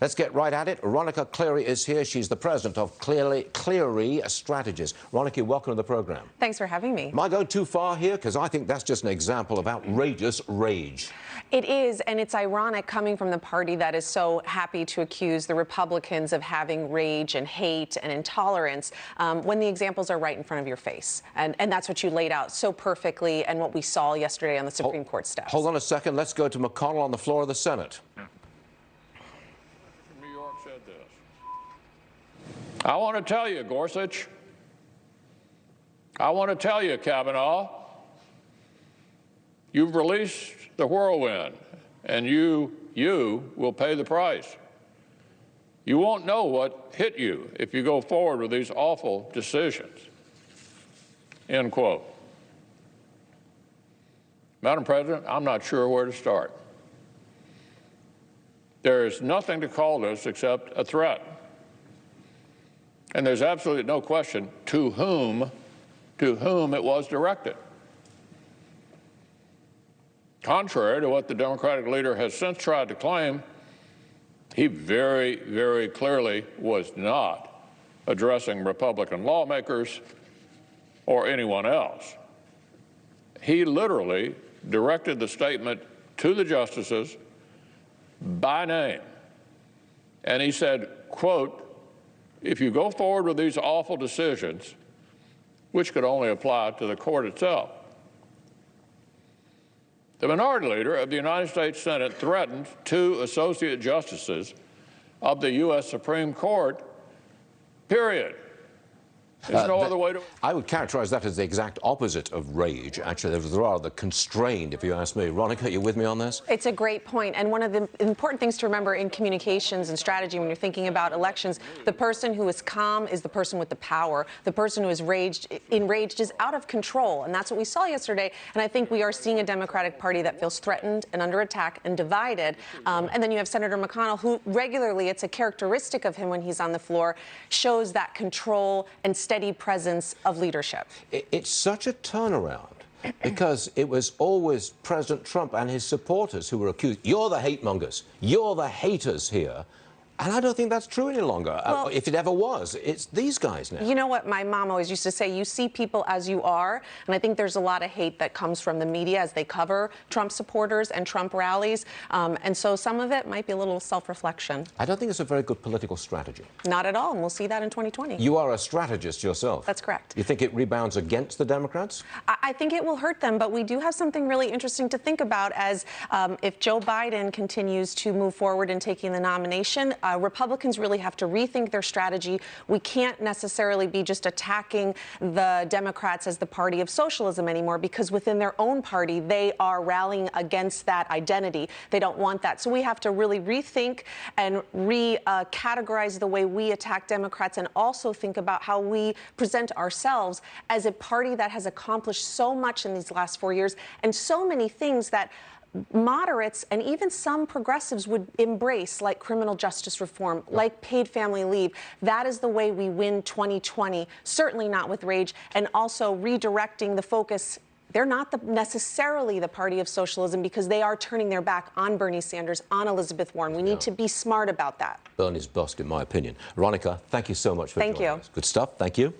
Let's get right at it. Ronica Cleary is here. She's the president of Cleary Strategies. Ronica, welcome to the program. Thanks for having me. Am I going too far here? Because I think that's just an example of outrageous rage. It is, and it's ironic coming from the party that is so happy to accuse the Republicans of having rage and hate and intolerance when the examples are right in front of your face. And that's what you laid out so perfectly and what we saw yesterday on the Supreme Court steps. Hold on a second. Let's go to McConnell on the floor of the Senate. New York said this. I want to tell you, Gorsuch. I want to tell you, Kavanaugh. You've released the whirlwind, and you will pay the price. You won't know what hit you if you go forward with these awful decisions. End quote. Madam President, I'm not sure where to start. There is nothing to call this except a threat. And there's absolutely no question to whom it was directed. Contrary to what the Democratic leader has since tried to claim, he very, very clearly was not addressing Republican lawmakers or anyone else. He literally directed the statement to the justices by name. And he said, quote, if you go forward with these awful decisions, which could only apply to the court itself, the minority leader of the United States Senate threatened two associate justices of the U.S. Supreme Court, period. There's no other way to... I would characterize that as the exact opposite of rage. Actually, it was rather constrained, if you ask me. Ronica, are you with me on this? It's a great point. And one of the important things to remember in communications and strategy when you're thinking about elections, the person who is calm is the person with the power. The person who is enraged is out of control. And that's what we saw yesterday. And I think we are seeing a Democratic Party that feels threatened and under attack and divided. And then you have Senator McConnell, who regularly, it's a characteristic of him when he's on the floor, shows that control and steady presence of leadership. It's such a turnaround because it was always President Trump and his supporters who were accused. You're the hate mongers. You're the haters here. And I don't think that's true any longer. Well, if it ever was, it's these guys now. You know what my mom always used to say, you see people as you are. And I think there's a lot of hate that comes from the media as they cover Trump supporters and Trump rallies. And so some of it might be a little self-reflection. I don't think it's a very good political strategy. Not at all. And we'll see that in 2020. You are a strategist yourself. That's correct. You think it rebounds against the Democrats? I think it will hurt them. But we do have something really interesting to think about as if Joe Biden continues to move forward in taking the nomination, Republicans really have to rethink their strategy. We can't necessarily be just attacking the Democrats as the party of socialism anymore, because within their own party, they are rallying against that identity. They don't want that. So we have to really rethink and categorize the way we attack Democrats, and also think about how we present ourselves as a party that has accomplished so much in these last 4 years, and so many things that moderates and even some progressives would embrace, like criminal justice reform, like paid family leave. That is the way we win 2020, certainly not with rage, and also redirecting the focus. They're not necessarily the party of socialism, because they are turning their back on Bernie Sanders, on Elizabeth Warren. We need to be smart about that. Bernie's bust, in my opinion. Ronica, thank you so much for joining us. Good stuff. Thank you.